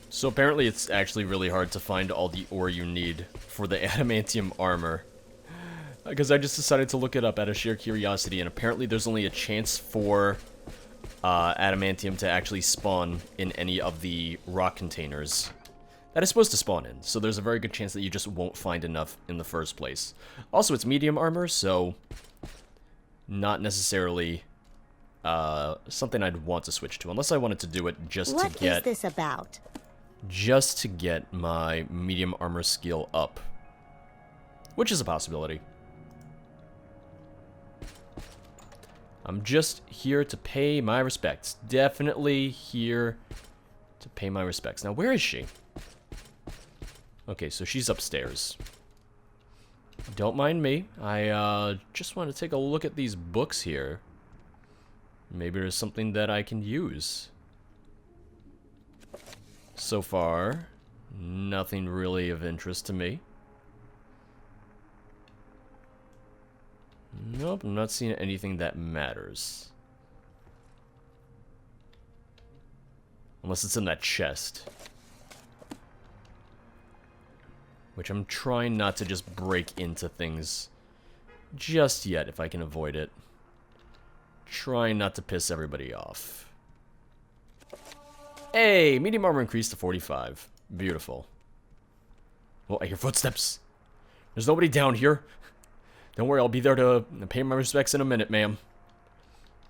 So apparently it's actually really hard to find all the ore you need for the adamantium armor. Because I just decided to look it up out of sheer curiosity, and apparently there's only a chance for adamantium to actually spawn in any of the rock containers that it's supposed to spawn in. So there's a very good chance that you just won't find enough in the first place. Also, it's medium armor, so not necessarily something I'd want to switch to, unless I wanted to do it just to get... What is this about? Just to get my medium armor skill up. Which is a possibility. I'm just here to pay my respects. Definitely here to pay my respects. Now, where is she? Okay, so she's upstairs. Don't mind me. I just want to take a look at these books here. Maybe there's something that I can use. So far, nothing really of interest to me. Nope, I'm not seeing anything that matters. Unless it's in that chest. Which I'm trying not to just break into things just yet, if I can avoid it. Trying not to piss everybody off. Hey, medium armor increased to 45. Beautiful. Oh, I hear footsteps. There's nobody down here. Don't worry, I'll be there to pay my respects in a minute, ma'am.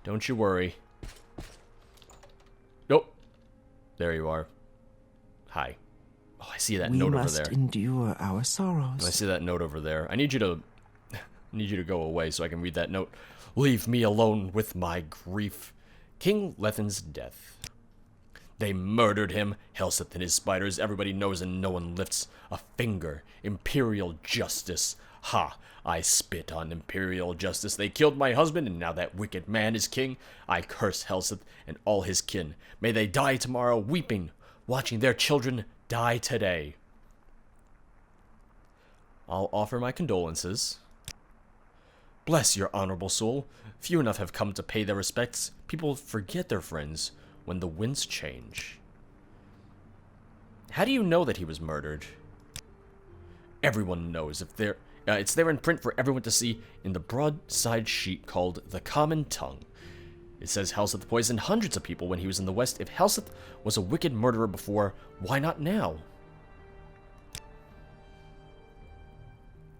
Don't you worry. Nope. There you are. Hi. Oh, I see that note over there. We must endure our sorrows. I see that note over there. I need you to go away so I can read that note. Leave me alone with my grief. King Lethen's death. They murdered him. Helseth and his spiders. Everybody knows and no one lifts a finger. Imperial justice. Ha! I spit on imperial justice. They killed my husband, and now that wicked man is king. I curse Helseth and all his kin. May they die tomorrow, weeping, watching their children die today. I'll offer my condolences. Bless your honorable soul. Few enough have come to pay their respects. People forget their friends when the winds change. How do you know that he was murdered? Everyone knows. It's there in print for everyone to see in the broadside sheet called The Common Tongue. It says Helseth poisoned hundreds of people when he was in the West. If Helseth was a wicked murderer before, why not now?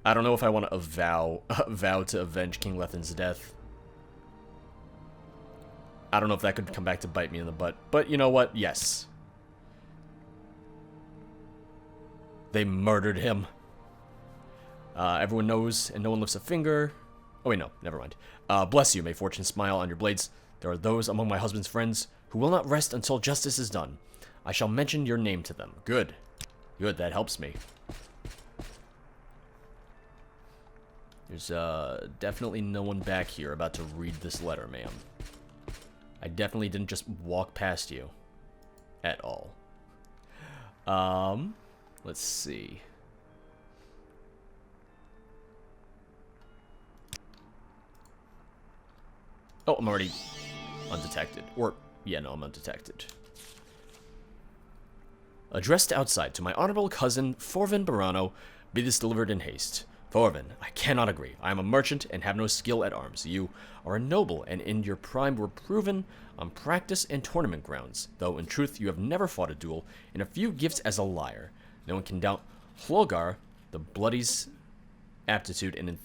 I don't know if I want to vow to avenge King Lethen's death. I don't know if that could come back to bite me in the butt. But you know what? Yes. They murdered him. Everyone knows and no one lifts a finger. Oh wait, no. Never mind. Bless you. May fortune smile on your blades. There are those among my husband's friends who will not rest until justice is done. I shall mention your name to them. Good. Good. That helps me. There's definitely no one back here about to read this letter, ma'am. I definitely didn't just walk past you. At all. Let's see. Oh, I'm already undetected. Or, yeah, no, I'm undetected. Addressed outside to my honorable cousin, Forvin Barano, be this delivered in haste. Forvin, I cannot agree. I am a merchant and have no skill at arms. You are a noble, and in your prime were proven on practice and tournament grounds, though in truth you have never fought a duel, and a few gifts as a liar. No one can doubt Hlögar, the Bloody's aptitude and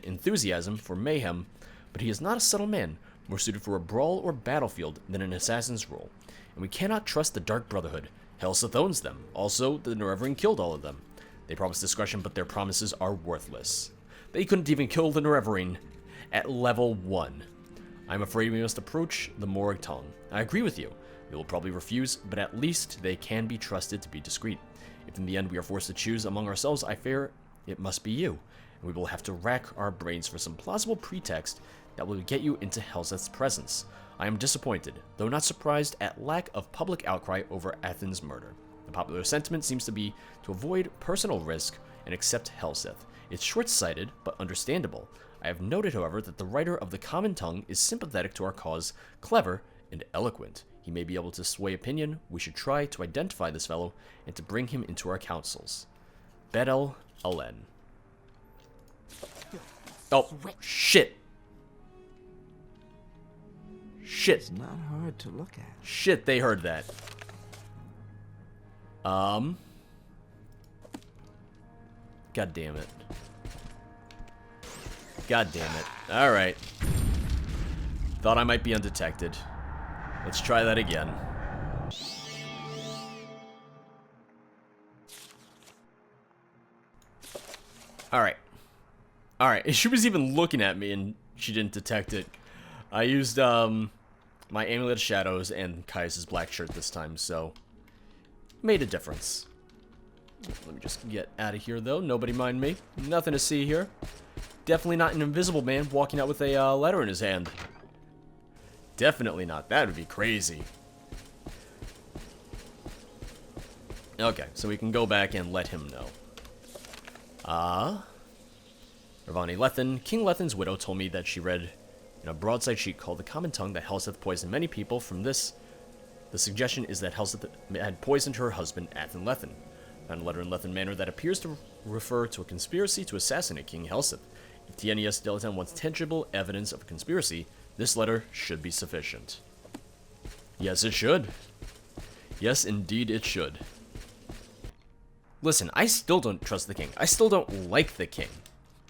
enthusiasm for mayhem, but he is not a subtle man, more suited for a brawl or battlefield than an assassin's role. And we cannot trust the Dark Brotherhood. Helseth owns them. Also, the Nerevarine killed all of them. They promise discretion, but their promises are worthless. They couldn't even kill the Nerevarine at level 1. I'm afraid we must approach the Morrowind tongue. I agree with you. We will probably refuse, but at least they can be trusted to be discreet. If in the end we are forced to choose among ourselves, I fear it must be you. And we will have to rack our brains for some plausible pretext that will get you into Helseth's presence. I am disappointed, though not surprised, at lack of public outcry over Athen's murder. The popular sentiment seems to be to avoid personal risk and accept Helseth. It's short-sighted, but understandable. I have noted, however, that the writer of The Common Tongue is sympathetic to our cause, clever, and eloquent. He may be able to sway opinion. We should try to identify this fellow and to bring him into our councils. Bedel Alen. Oh, shit. Shit. It's not hard to look at. Shit, they heard that. God damn it. God damn it. Alright. Thought I might be undetected. Let's try that again. Alright. Alright, she was even looking at me and she didn't detect it. I used, my Amulet of Shadows and Caius' black shirt this time, so made a difference. Let me just get out of here, though. Nobody mind me. Nothing to see here. Definitely not an invisible man walking out with a letter in his hand. Definitely not. That would be crazy. Okay, so we can go back and let him know. Ravani Lethen. King Lethen's widow told me that she read in a broadside sheet called The Common Tongue that Helseth poisoned many people. From this, the suggestion is that Helseth had poisoned her husband, Athen Lethen. Found a letter in Lethen Manor that appears to refer to a conspiracy to assassinate King Helseth. If TNES Dilettante wants tangible evidence of a conspiracy, this letter should be sufficient. Yes, it should. Yes, indeed it should. Listen, I still don't trust the king. I still don't like the king.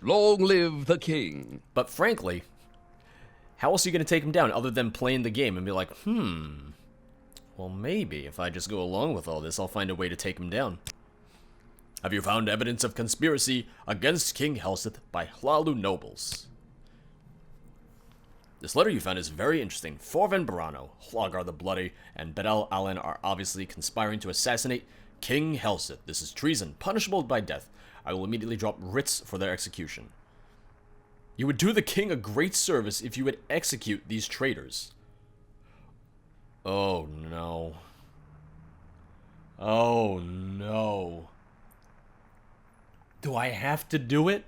Long live the king. But frankly, how else are you going to take him down other than playing the game and be like, well, maybe if I just go along with all this, I'll find a way to take him down. Have you found evidence of conspiracy against King Helseth by Hlalu nobles? This letter you found is very interesting. Forven Barano, Hlagar the Bloody, and Bedel Alen are obviously conspiring to assassinate King Helseth. This is treason, punishable by death. I will immediately drop writs for their execution. You would do the king a great service if you would execute these traitors. Oh no. Oh no. Do I have to do it?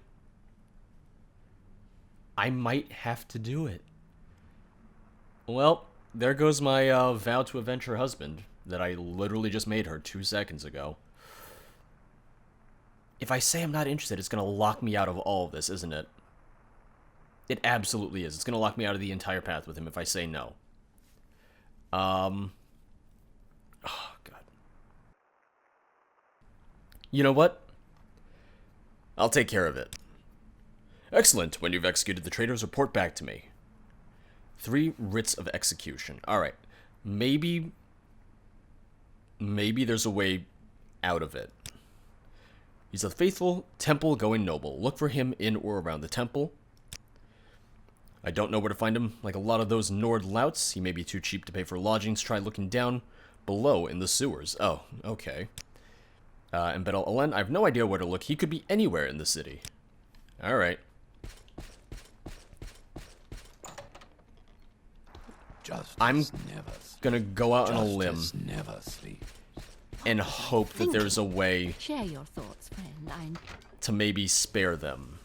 I might have to do it. Well, there goes my vow to avenge her husband that I literally just made her 2 seconds ago. If I say I'm not interested, it's going to lock me out of all of this, isn't it? It absolutely is. It's going to lock me out of the entire path with him if I say no. Oh, God. You know what? I'll take care of it. Excellent. When you've executed the traitors, report back to me. 3 writs of execution. Alright. Maybe there's a way out of it. He's a faithful, temple-going noble. Look for him in or around the temple. I don't know where to find him. Like a lot of those Nord louts, he may be too cheap to pay for lodgings. Try looking down below in the sewers. Oh, okay. And Bedel Alen, I have no idea where to look. He could be anywhere in the city. Alright. I'm gonna go out on a limb and hope that there's a way Share your thoughts, friend. to maybe spare them.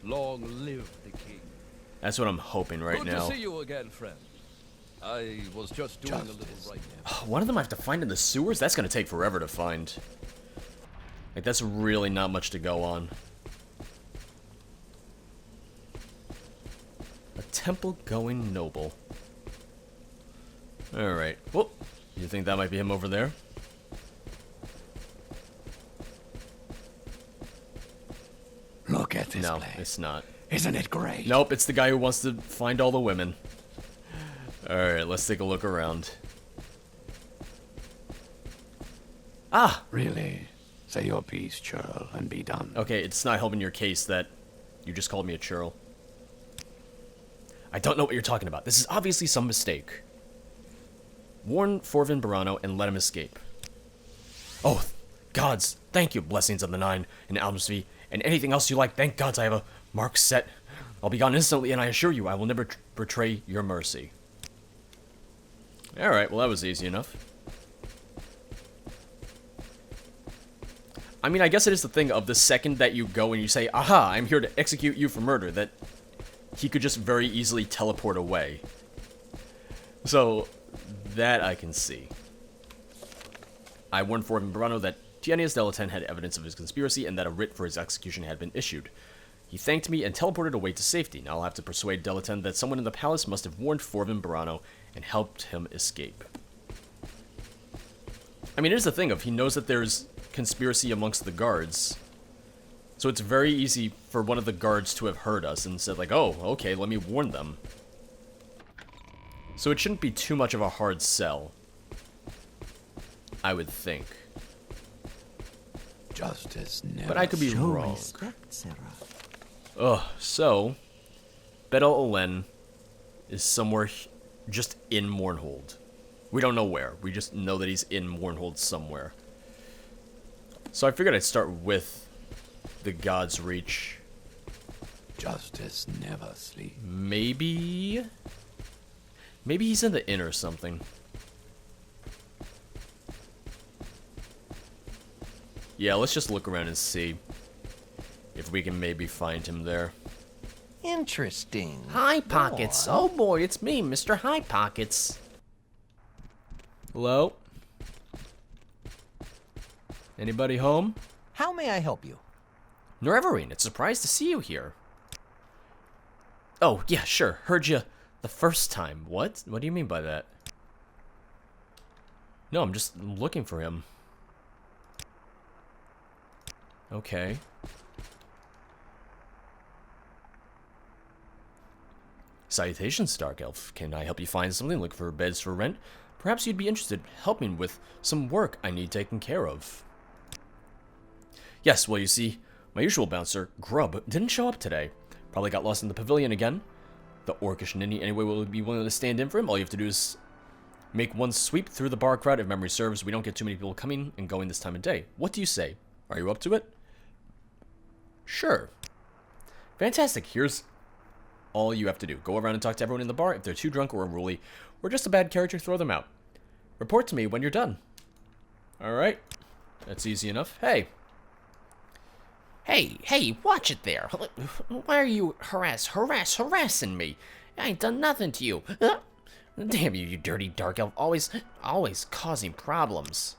Long live the king. That's what I'm hoping right Good now. to see you again, friend. I was just doing a little right now. One of them I have to find in the sewers? That's gonna take forever to find. Like, that's really not much to go on. A temple-going noble. Alright. Well, you think that might be him over there? Look at this No, place. it's not. Isn't it great? Nope, it's the guy who wants to find all the women. Alright, let's take a look around. Ah! Really? Say your piece, churl, and be done. Okay, it's not helping your case that you just called me a churl. I don't know what you're talking about. This is obviously some mistake. Warn Forven Barano and let him escape. Oh, gods, thank you, blessings of the Nine and Almsby, and anything else you like. Thank gods I have a mark set. I'll be gone instantly, and I assure you I will never betray your mercy. Alright, well that was easy enough. I mean, I guess it is the thing of the second that you go and you say, aha, I'm here to execute you for murder, that he could just very easily teleport away. So, that I can see. I warned Forvin Barano that Tienius Delaten had evidence of his conspiracy and that a writ for his execution had been issued. He thanked me and teleported away to safety. Now I'll have to persuade Delaten that someone in the palace must have warned Forvin Barano and helped him escape. I mean, here's the thing of he knows that there's conspiracy amongst the guards. So it's very easy for one of the guards to have heard us and said like, oh, okay, let me warn them. So it shouldn't be too much of a hard sell, I would think. Justice never. But I could be Show wrong. respect, Sarah. Ugh, so Bedel Olen is somewhere just in Mournhold. We don't know where. We just know that he's in Mournhold somewhere. So I figured I'd start with the God's Reach. Justice never sleeps. Maybe he's in the inn or something. Yeah, let's just look around and see if we can maybe find him there. Interesting. Hi, Pockets. Oh boy, it's me, Mr. High Pockets. Hello? Anybody home? How may I help you? Norverine, it's a surprise to see you here. Oh, yeah, sure. Heard you the first time. What? What do you mean by that? No, I'm just looking for him. Okay. Salutations, Dark Elf. Can I help you find something? Look for beds for rent? Perhaps you'd be interested in helping with some work I need taken care of. Yes, well, you see, my usual bouncer, Grub, didn't show up today. Probably got lost in the pavilion again. The orcish ninny anyway will be willing to stand in for him. All you have to do is make one sweep through the bar crowd. If memory serves, we don't get too many people coming and going this time of day. What do you say? Are you up to it? Sure. Fantastic. Here's all you have to do. Go around and talk to everyone in the bar. If they're too drunk or unruly or just a bad character, throw them out. Report to me when you're done. Alright. That's easy enough. Hey, watch it there. Why are you harassing me? I ain't done nothing to you. Damn you, you dirty dark elf. Always causing problems.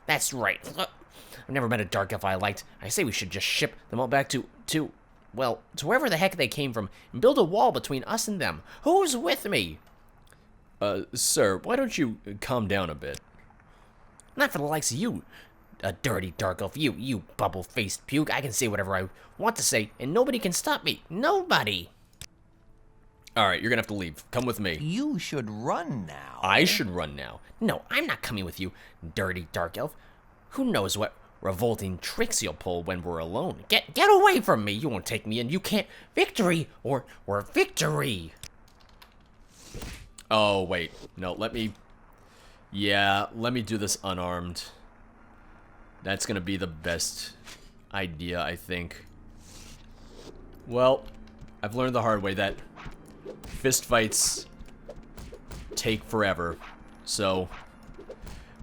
That's right. I've never met a dark elf I liked. I say we should just ship them all back to wherever the heck they came from and build a wall between us and them. Who's with me? Sir, why don't you calm down a bit? Not for the likes of you, a dirty dark elf. You bubble-faced puke. I can say whatever I want to say, and nobody can stop me. Nobody. Alright, you're gonna have to leave. Come with me. You should run now. I should run now. No, I'm not coming with you, dirty dark elf. Who knows what revolting tricks you'll pull when we're alone. Get away from me. You won't take me in. You can't. Victory or victory. Oh, wait. No, let me do this unarmed. That's gonna be the best idea, I think. Well, I've learned the hard way that fist fights take forever, so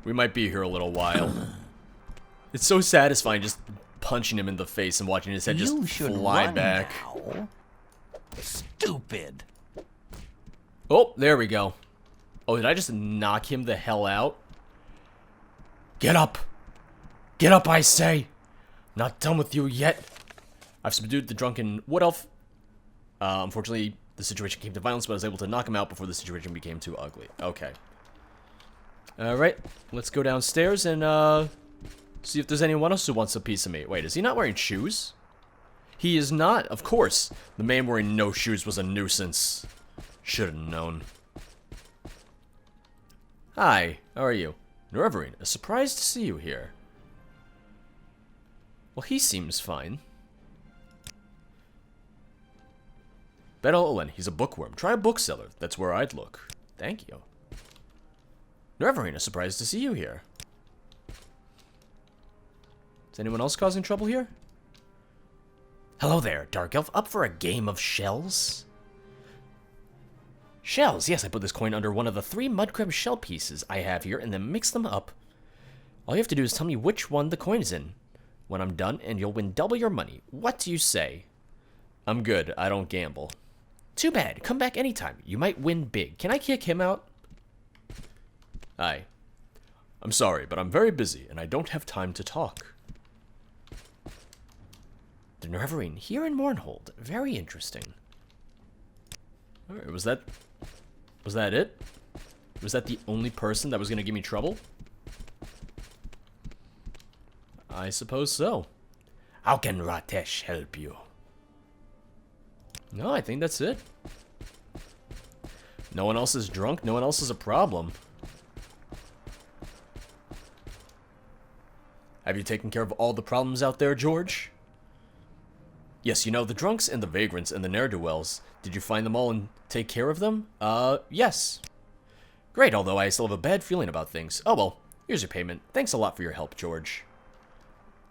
we might be here a little while. It's so satisfying just punching him in the face and watching his head just fly back. Now. Stupid. Oh, there we go. Oh, did I just knock him the hell out? Get up! Get up, I say! I'm not done with you yet. I've subdued the drunken wood elf. Unfortunately, the situation came to violence, but I was able to knock him out before the situation became too ugly. Okay. Alright, let's go downstairs and, see if there's anyone else who wants a piece of me. Wait, is he not wearing shoes? He is not, of course. The man wearing no shoes was a nuisance. Should have known. Hi, how are you? Norverine, a surprise to see you here. Well, he seems fine. Bedel Olen, he's a bookworm. Try a bookseller. That's where I'd look. Thank you. Norverine, a surprise to see you here. Is anyone else causing trouble here? Hello there, Dark Elf. Up for a game of shells? Shells, yes, I put this coin under one of the 3 mudcrab shell pieces I have here and then mix them up. All you have to do is tell me which one the coin is in when I'm done, and you'll win double your money. What do you say? I'm good. I don't gamble. Too bad. Come back anytime. You might win big. Can I kick him out? Hi. I'm sorry, but I'm very busy, and I don't have time to talk. The Neverine here in Mournhold. Very interesting. Alright, was that it? Was that the only person that was gonna give me trouble? I suppose so. How can Ratesh help you? No, I think that's it. No one else is drunk, no one else is a problem. Have you taken care of all the problems out there, George? Yes, you know, the drunks and the vagrants and the ne'er-do-wells. Did you find them all and take care of them? Yes. Great, although I still have a bad feeling about things. Oh well, here's your payment. Thanks a lot for your help, George.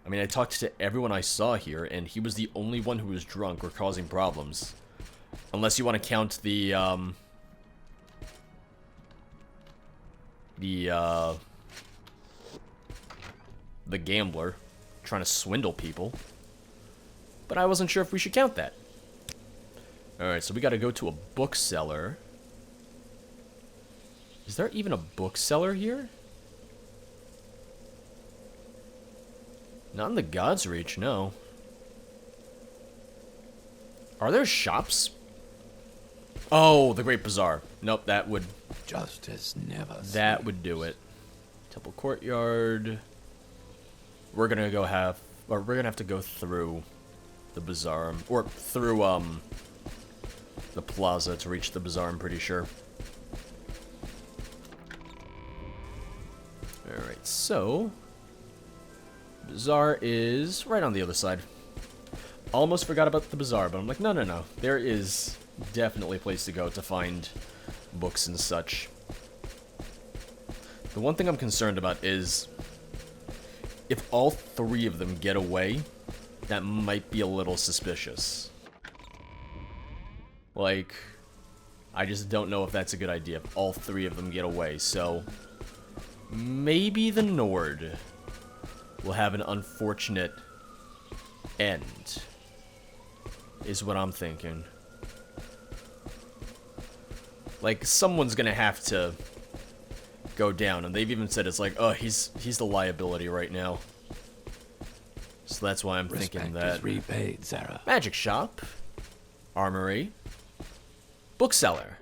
I mean, I talked to everyone I saw here, and he was the only one who was drunk or causing problems. Unless you want to count the gambler trying to swindle people. But I wasn't sure if we should count that. Alright, so we gotta go to a bookseller. Is there even a bookseller here? Not in the God's Reach, no. Are there shops? Oh, the Great Bazaar. Nope, that would... Justice never That would do it. Temple Courtyard. We're gonna have to go through the bazaar, or through the plaza to reach the bazaar, I'm pretty sure. Alright, so bazaar is right on the other side. Almost forgot about the bazaar, but I'm like, no. There is definitely a place to go to find books and such. The one thing I'm concerned about is if all three of them get away, that might be a little suspicious. Like, I just don't know if that's a good idea if all three of them get away, so maybe the Nord will have an unfortunate end, is what I'm thinking. Like, someone's gonna have to go down, and they've even said it's like, oh, he's the liability right now. So that's why I'm thinking that. is repaid, Sarah. Magic shop, armory, bookseller.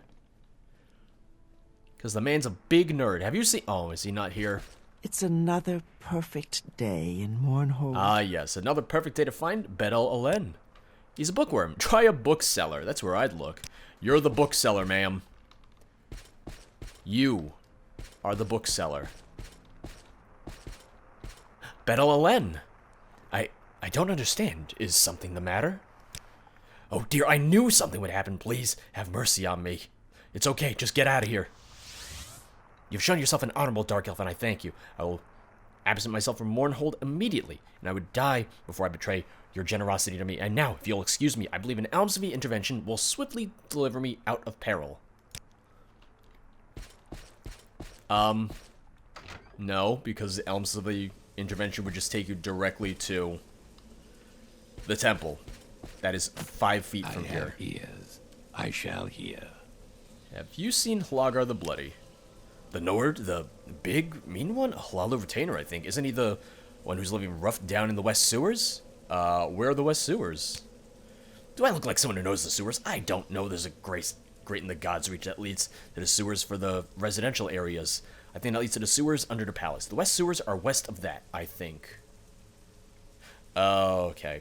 Because the man's a big nerd. Have you seen? Oh, is he not here? It's another perfect day in Mournhold. Ah, yes, another perfect day to find Bedel Alen. He's a bookworm. Try a bookseller. That's where I'd look. You're the bookseller, ma'am. You are the bookseller. Bedel Alen. I don't understand. Is something the matter? Oh dear, I knew something would happen. Please, have mercy on me. It's okay, just get out of here. You've shown yourself an honorable dark elf, and I thank you. I will absent myself from Mournhold immediately, and I would die before I betray your generosity to me. And now, if you'll excuse me, I believe an Almsby intervention will swiftly deliver me out of peril. No, because the Almsby intervention would just take you directly to the temple. That is 5 feet from I here. have ears. I shall hear. Have you seen Hlagar the Bloody? The Nord? The big, mean one? Hlalu Retainer, I think. Isn't he the one who's living rough down in the West Sewers? Where are the West Sewers? Do I look like someone who knows the sewers? I don't know. There's a grate in the God's Reach that leads to the sewers for the residential areas. I think that leads to the sewers under the palace. The West Sewers are west of that, I think. Okay.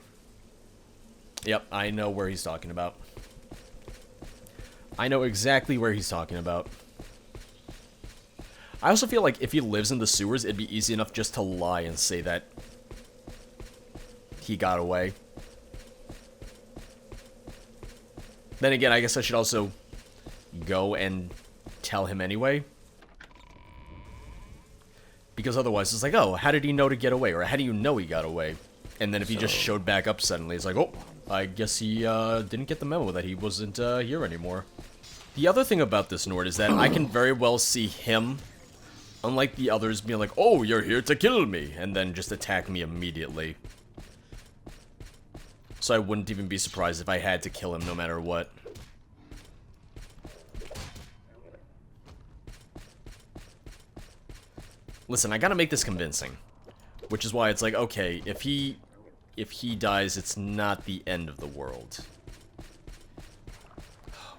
Yep, I know where he's talking about. I know exactly where he's talking about. I also feel like if he lives in the sewers, it'd be easy enough just to lie and say that he got away. Then again, I guess I should also go and tell him anyway. Because otherwise, it's like, oh, how did he know to get away? Or how do you know he got away? And then if he just showed back up suddenly, it's like, oh, I guess he didn't get the memo that he wasn't here anymore. The other thing about this Nord is that I can very well see him, unlike the others, being like, oh, you're here to kill me, and then just attack me immediately. So I wouldn't even be surprised if I had to kill him no matter what. Listen, I gotta make this convincing. Which is why it's like, okay, if he dies, it's not the end of the world.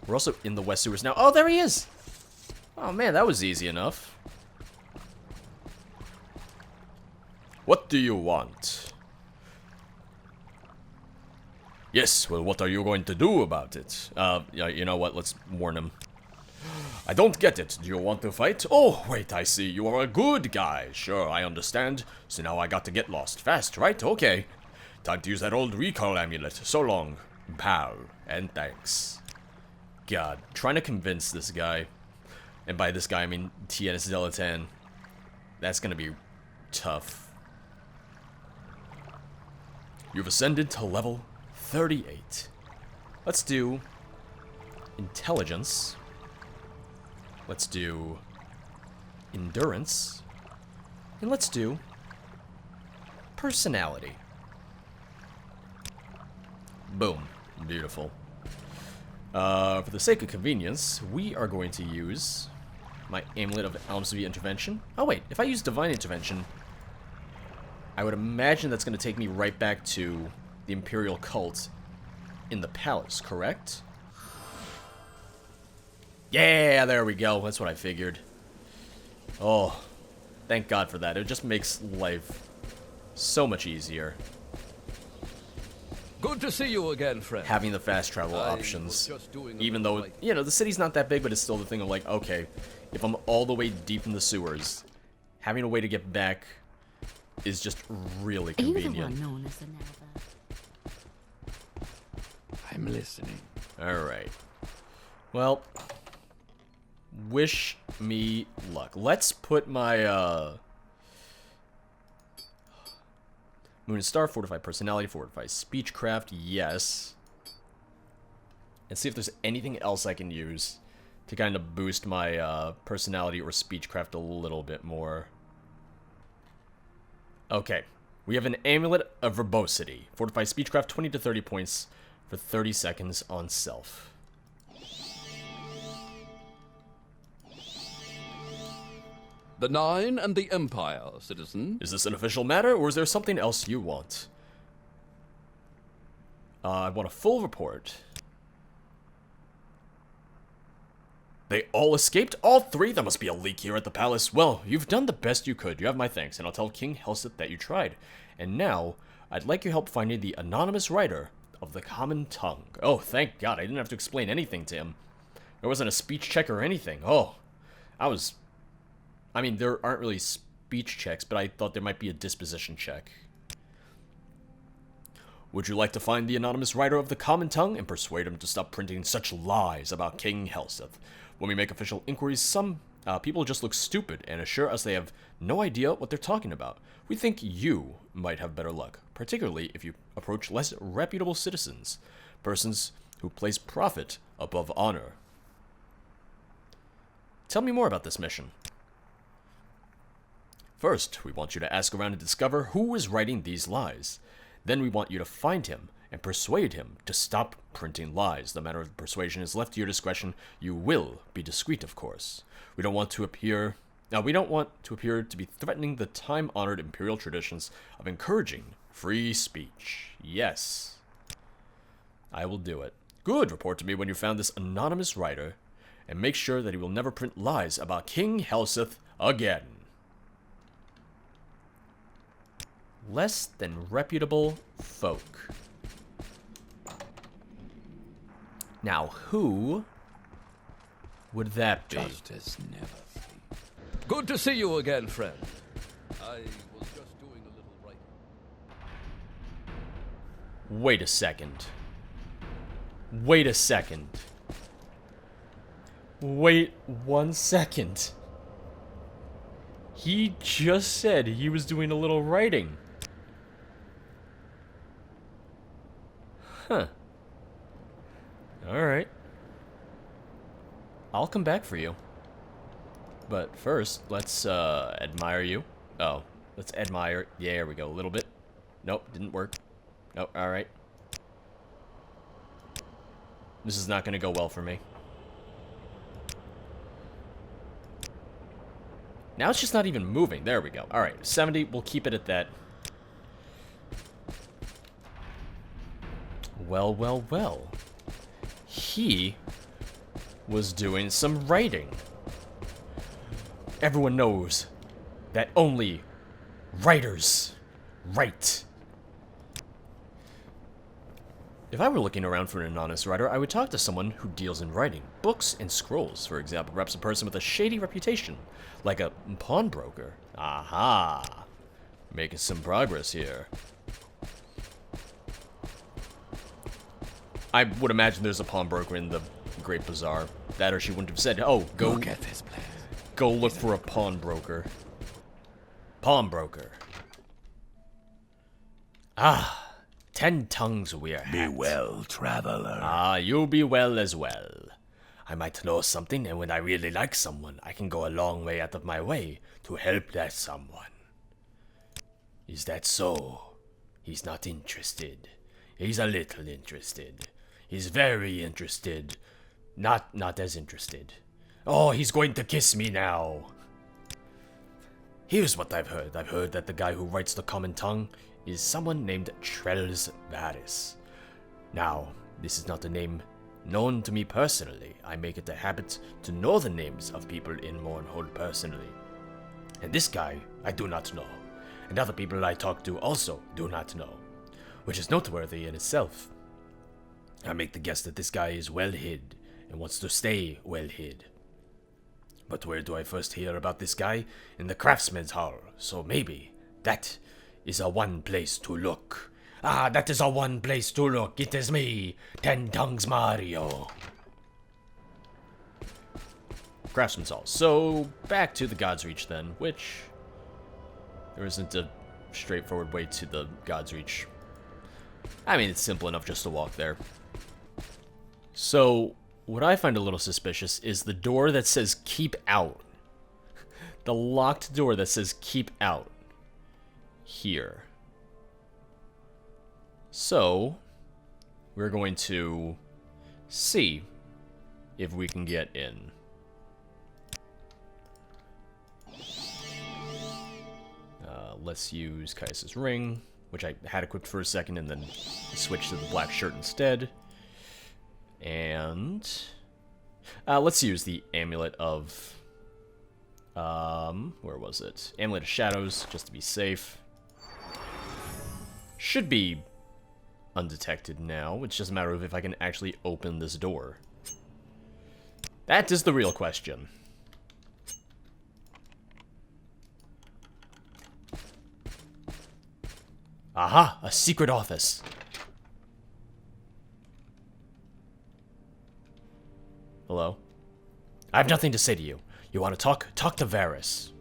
We're also in the West Sewers now. Oh, there he is! Oh man, that was easy enough. What do you want? Yes, well, what are you going to do about it? Yeah, you know what, let's warn him. I don't get it. Do you want to fight? Oh, wait, I see. You are a good guy. Sure, I understand. So now I got to get lost fast, right? Okay. Time to use that old recall amulet. So long, pal, and thanks. God, trying to convince this guy, and by this guy I mean T.S. Delatan, that's gonna be tough. You've ascended to level 38. Let's do intelligence. Let's do endurance. And let's do personality. Boom. Beautiful. For the sake of convenience, we are going to use my Amulet of Almsby Intervention. Oh wait, if I use Divine Intervention, I would imagine that's going to take me right back to the Imperial Cult in the palace, correct? Yeah, there we go. That's what I figured. Oh, thank God for that. It just makes life so much easier. Good to see you again, friend. Having the fast travel I options. was just doing a Even little though, right. you know, the city's not that big, but it's still the thing of like, okay, if I'm all the way deep in the sewers, having a way to get back is just really Are you the convenient. one known as the Nether? I'm listening. Alright. Well, wish me luck. Let's put my, Moon and Star, fortify personality, fortify speechcraft, yes. And see if there's anything else I can use to kind of boost my personality or speechcraft a little bit more. Okay, we have an Amulet of Verbosity. Fortify speechcraft 20 to 30 points for 30 seconds on self. The Nine and the Empire, citizen. Is this an official matter, or is there something else you want? I want a full report. They all escaped? All three? There must be a leak here at the palace. Well, you've done the best you could. You have my thanks, and I'll tell King Helseth that you tried. And now, I'd like your help finding the anonymous writer of the common tongue. Oh, thank God, I didn't have to explain anything to him. There wasn't a speech check or anything. Oh, I mean, there aren't really speech checks, but I thought there might be a disposition check. Would you like to find the anonymous writer of the common tongue and persuade him to stop printing such lies about King Helseth? When we make official inquiries, some people just look stupid and assure us they have no idea what they're talking about. We think you might have better luck, particularly if you approach less reputable citizens, persons who place profit above honor. Tell me more about this mission. First, we want you to ask around and discover who is writing these lies. Then we want you to find him and persuade him to stop printing lies. The matter of persuasion is left to your discretion. You will be discreet, of course. We don't want to appear to be threatening the time-honored imperial traditions of encouraging free speech. Yes. I will do it. Good. Report to me when you found this anonymous writer, and make sure that he will never print lies about King Helseth again. Less than reputable folk. Now, who would that be? Justice never sleeps. Good to see you again, friend. I was just doing a little writing. Wait a second. Wait a second. Wait 1 second. He just said he was doing a little writing. Huh. Alright. I'll come back for you. But first, let's admire you. Oh, let's admire. Yeah, there we go. A little bit. Nope, didn't work. Nope, alright. This is not going to go well for me. Now it's just not even moving. There we go. Alright, 70. We'll keep it at that. Well, well, well. He was doing some writing. Everyone knows that only writers write. If I were looking around for an honest writer, I would talk to someone who deals in writing. Books and scrolls, for example. Perhaps a person with a shady reputation, like a pawnbroker. Aha! Making some progress here. I would imagine there's a pawnbroker in the Great Bazaar. That or she wouldn't have said, oh, go Look at this place. go look for a pawnbroker. Pawnbroker. Ah, 10 tongues we're Be at. well, traveler. Ah, you be well as well. I might know something, and when I really like someone, I can go a long way out of my way to help that someone. Is that so? He's not interested. He's a little interested. He's very interested. Not as interested. Oh, he's going to kiss me now. Here's what I've heard. I've heard that the guy who writes the common tongue is someone named Trells Varys. Now, this is not a name known to me personally. I make it a habit to know the names of people in Mournhold personally. And this guy, I do not know. And other people I talk to also do not know. Which is noteworthy in itself. I make the guess that this guy is well hid, and wants to stay well hid. But where do I first hear about this guy? In the Craftsman's Hall, so maybe that is a one place to look. Ah, that is a one place to look. It is me, 10 Tongues Mario. Craftsman's Hall. So, back to the God's Reach then, which there isn't a straightforward way to the God's Reach. I mean, it's simple enough just to walk there. So, what I find a little suspicious is the door that says keep out. The locked door that says keep out. Here. So, we're going to see if we can get in. Let's use Kaisa's ring, which I had equipped for a second and then switched to the black shirt instead. And let's use the amulet of where was it? Amulet of Shadows, just to be safe. Should be undetected now. It's just a matter of if I can actually open this door. That is the real question. Aha! A secret office. Hello? I have nothing to say to you. You want to talk? Talk to Varys.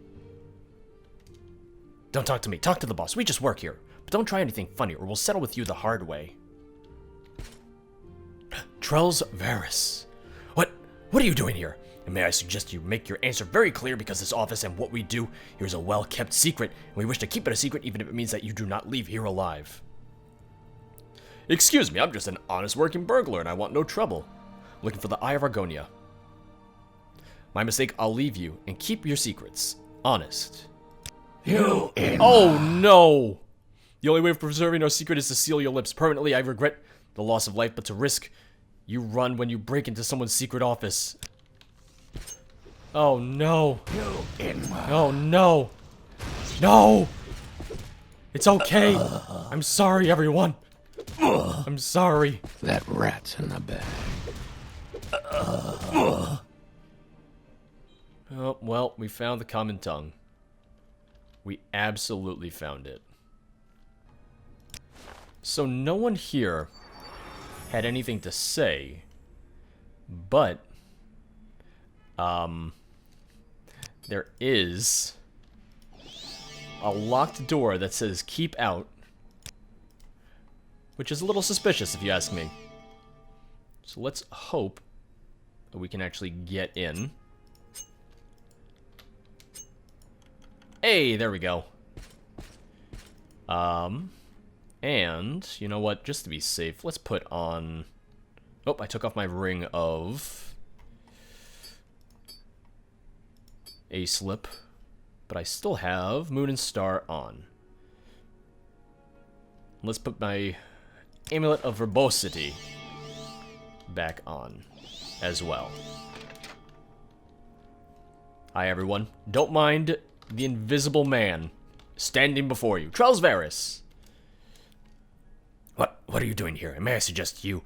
Don't talk to me. Talk to the boss. We just work here. But don't try anything funny, or we'll settle with you the hard way. Trells Varys. What are you doing here? And may I suggest you make your answer very clear, because this office and what we do here is a well-kept secret, and we wish to keep it a secret even if it means that you do not leave here alive. Excuse me, I'm just an honest working burglar and I want no trouble. Looking for the Eye of Argonia. My mistake, I'll leave you and keep your secrets. Honest. Oh no! The only way of preserving our secret is to seal your lips permanently. I regret the loss of life, but to risk you run when you break into someone's secret office. Oh no. Oh no. No! It's okay. I'm sorry, everyone. I'm sorry. That rat's in the bag. Oh, well, we found the common tongue. We absolutely found it. So no one here had anything to say, but there is a locked door that says keep out, which is a little suspicious if you ask me. So let's hope that we can actually get in. Hey, there we go. And, you know what, just to be safe, let's put on... Oh, I took off my ring of... A slip. but I still have Moon and Star on. Let's put my Amulet of Verbosity back on as well. Hi everyone. Don't mind the invisible man standing before you. Trelsvaris! What are you doing here? And may I suggest you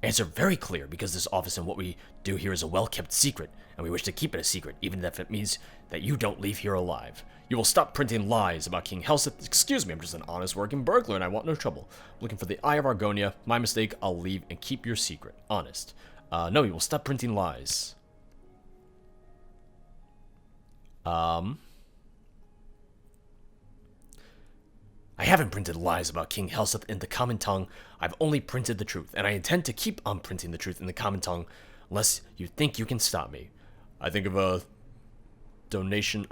answer very clear, because this office and what we do here is a well-kept secret, and we wish to keep it a secret, even if it means that you don't leave here alive. You will stop printing lies about King Helseth. Excuse me, I'm just an honest working burglar, and I want no trouble. I'm looking for the Eye of Argonia. My mistake, I'll leave and keep your secret. Honest. No, you will stop printing lies. I haven't printed lies about King Helseth in the common tongue. I've only printed the truth, and I intend to keep on printing the truth in the common tongue, unless you think you can stop me. I think a donation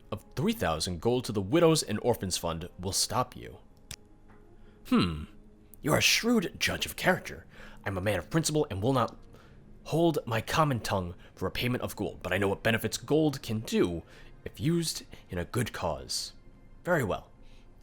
of 3,000 gold to the Widows and Orphans Fund will stop you. You are a shrewd judge of character. I'm a man of principle and will not hold my common tongue for a payment of gold, but I know what benefits gold can do if used in a good cause. Very well.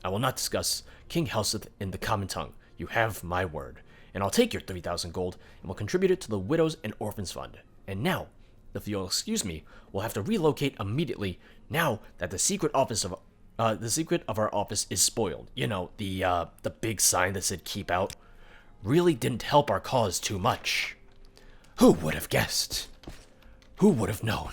I will not discuss King Helseth in the common tongue. You have my word. And I'll take your 3,000 gold and will contribute it to the Widows and Orphans Fund. And now, if you'll excuse me, we'll have to relocate immediately now that the secret of our office is spoiled. You know, the big sign that said keep out really didn't help our cause too much. Who would have guessed? Who would have known?